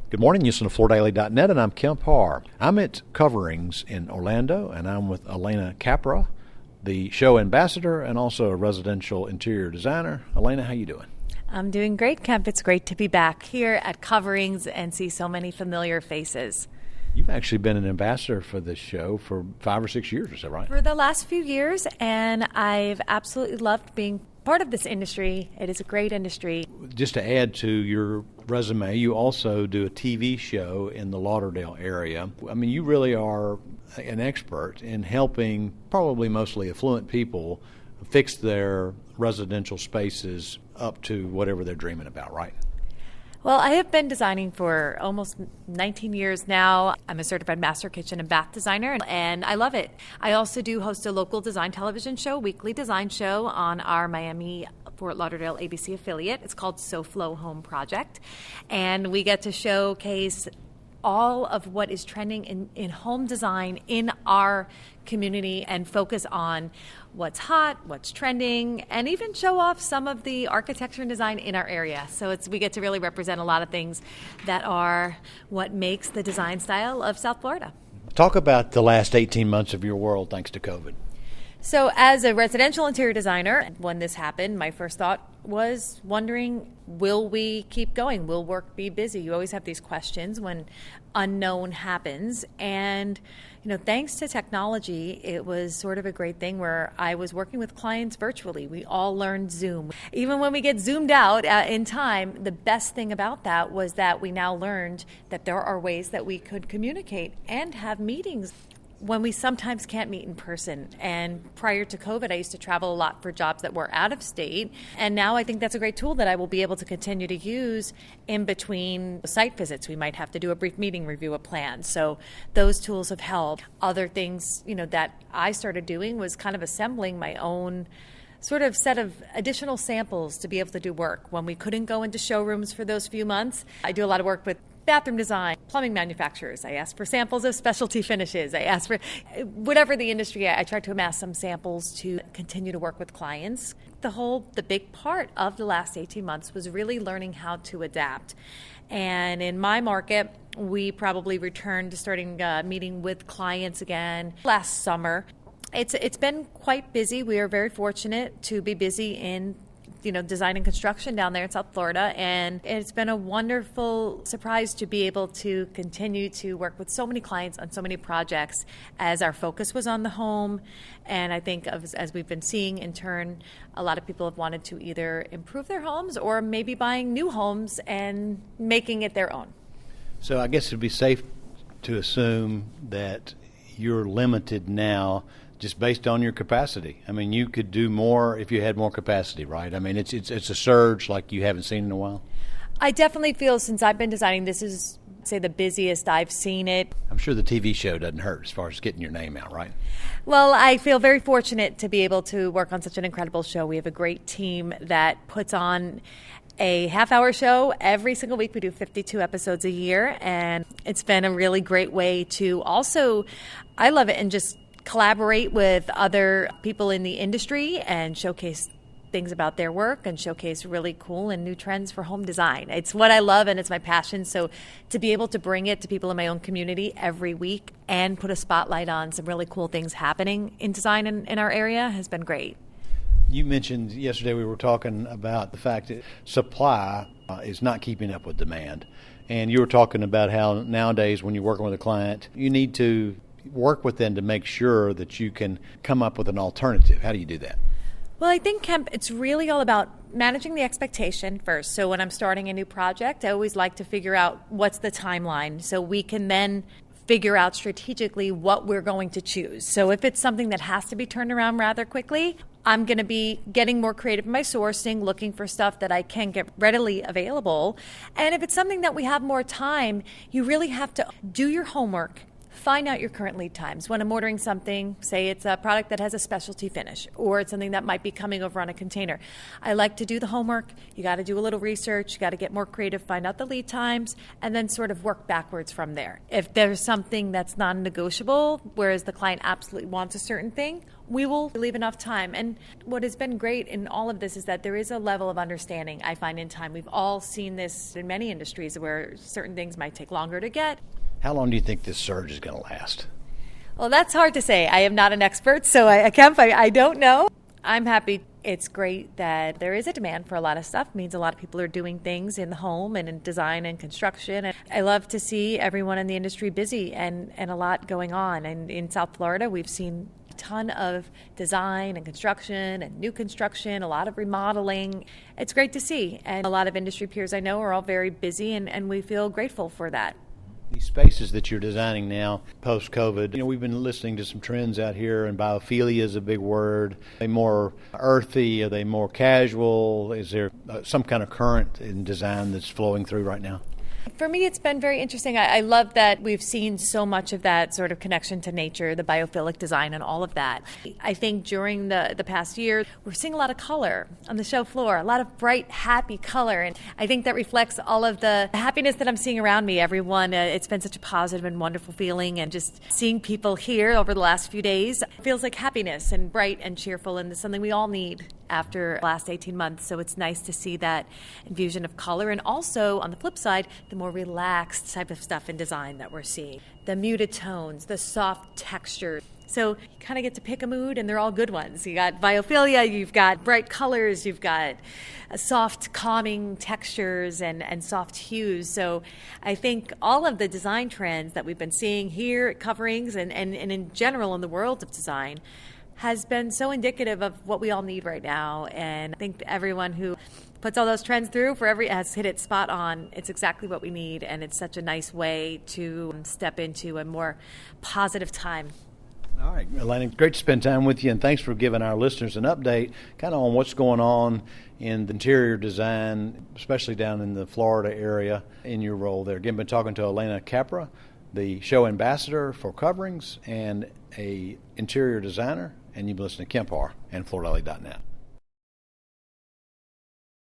Good morning, you listen to FloorDaily.net, and I'm Kemp Harr. I'm at Coverings in Orlando, and I'm with Alena Capra, the show ambassador and also a residential interior designer. Alena, how you doing? I'm doing great, Kemp. It's great to be back here at Coverings and see so many familiar faces. You've actually been an ambassador for this show for 5 or 6 years, is that right? For the last few years, and I've absolutely loved being part of this industry. It is a great industry. Just to add to your resume, you also do a TV show in the Lauderdale area. I mean, you really are an expert in helping probably mostly affluent people fix their residential spaces up to whatever they're dreaming about, right? Well, I have been designing for almost 19 years now. I'm a certified master kitchen and bath designer, and I love it. I also do host a local design television show, weekly design show on our Miami Fort Lauderdale ABC affiliate. It's called SoFlo Home Project, and we get to showcase all of what is trending in home design in our community and focus on what's hot, what's trending, and even show off some of the architecture and design in our area. So we get to really represent a lot of things that are what makes the design style of South Florida. Talk about the last 18 months of your world thanks to COVID. So as a residential interior designer, when this happened, my first thought was wondering, will we keep going? Will work be busy? You always have these questions when unknown happens. And, thanks to technology, it was sort of a great thing where I was working with clients virtually. We all learned Zoom. Even when we get zoomed out in time, the best thing about that was that we now learned that there are ways that we could communicate and have meetings when we sometimes can't meet in person. And prior to COVID, I used to travel a lot for jobs that were out of state. And now I think that's a great tool that I will be able to continue to use in between site visits. We might have to do a brief meeting, review a plan. So those tools have helped. Other things, that I started doing was kind of assembling my own sort of set of additional samples to be able to do work. When we couldn't go into showrooms for those few months, I do a lot of work with bathroom design, plumbing manufacturers. I ask for samples of specialty finishes. I ask for whatever the industry. I try to amass some samples to continue to work with clients. The big part of the last 18 months was really learning how to adapt. And in my market, we probably returned to starting meeting with clients again last summer. It's been quite busy. We are very fortunate to be busy in design and construction down there in South Florida. And it's been a wonderful surprise to be able to continue to work with so many clients on so many projects as our focus was on the home. And I think as we've been seeing in turn, a lot of people have wanted to either improve their homes or maybe buying new homes and making it their own. So I guess it'd be safe to assume that you're limited now just based on your capacity. I mean, you could do more if you had more capacity, right? I mean, it's a surge like you haven't seen in a while. I definitely feel since I've been designing, this is, say, the busiest I've seen it. I'm sure the TV show doesn't hurt as far as getting your name out, right? Well, I feel very fortunate to be able to work on such an incredible show. We have a great team that puts on a half-hour show every single week. We do 52 episodes a year, and it's been a really great way to also, I love it, and just collaborate with other people in the industry and showcase things about their work and showcase really cool and new trends for home design. It's what I love and it's my passion. So to be able to bring it to people in my own community every week and put a spotlight on some really cool things happening in design in our area has been great. You mentioned yesterday we were talking about the fact that supply is not keeping up with demand. And you were talking about how nowadays when you're working with a client, you need to work with them to make sure that you can come up with an alternative. How do you do that? Well, I think, Kemp, it's really all about managing the expectation first. So when I'm starting a new project, I always like to figure out what's the timeline so we can then figure out strategically what we're going to choose. So if it's something that has to be turned around rather quickly, I'm going to be getting more creative in my sourcing, looking for stuff that I can get readily available. And if it's something that we have more time, you really have to do your homework find out your current lead times. When I'm ordering something, say it's a product that has a specialty finish, or it's something that might be coming over on a container, I like to do the homework. You got to do a little research, you got to get more creative, find out the lead times, and then sort of work backwards from there. If there's something that's non-negotiable, whereas the client absolutely wants a certain thing, we will leave enough time. And what has been great in all of this is that there is a level of understanding, I find, in time. We've all seen this in many industries where certain things might take longer to get. How long do you think this surge is going to last? Well, that's hard to say. I am not an expert, so I don't know. I'm happy. It's great that there is a demand for a lot of stuff. It means a lot of people are doing things in the home and in design and construction. And I love to see everyone in the industry busy and a lot going on. And in South Florida, we've seen a ton of design and construction and new construction, a lot of remodeling. It's great to see. And a lot of industry peers I know are all very busy, and we feel grateful for that. These spaces that you're designing now, post-COVID, we've been listening to some trends out here, and biophilia is a big word. Are they more earthy? Are they more casual? Is there some kind of current in design that's flowing through right now? For me, it's been very interesting. I love that we've seen so much of that sort of connection to nature, the biophilic design and all of that. I think during the past year, we're seeing a lot of color on the show floor, a lot of bright, happy color. And I think that reflects all of the happiness that I'm seeing around me. Everyone, it's been such a positive and wonderful feeling. And just seeing people here over the last few days feels like happiness and bright and cheerful. And it's something we all need after the last 18 months. So it's nice to see that infusion of color. And also, on the flip side, the more relaxed type of stuff in design that we're seeing. The muted tones, the soft texture. So you kind of get to pick a mood, and they're all good ones. You got biophilia, you've got bright colors, you've got soft, calming textures and soft hues. So I think all of the design trends that we've been seeing here at Coverings and in general in the world of design has been so indicative of what we all need right now. And I think everyone who puts all those trends through has hit it spot on. It's exactly what we need, and it's such a nice way to step into a more positive time. All right, Alena, great to spend time with you, and thanks for giving our listeners an update kind of on what's going on in the interior design, especially down in the Florida area in your role there. Again, been talking to Alena Capra, the show ambassador for Coverings and a interior designer, and you've been listening to Kemp Harr and FloorDaily.net.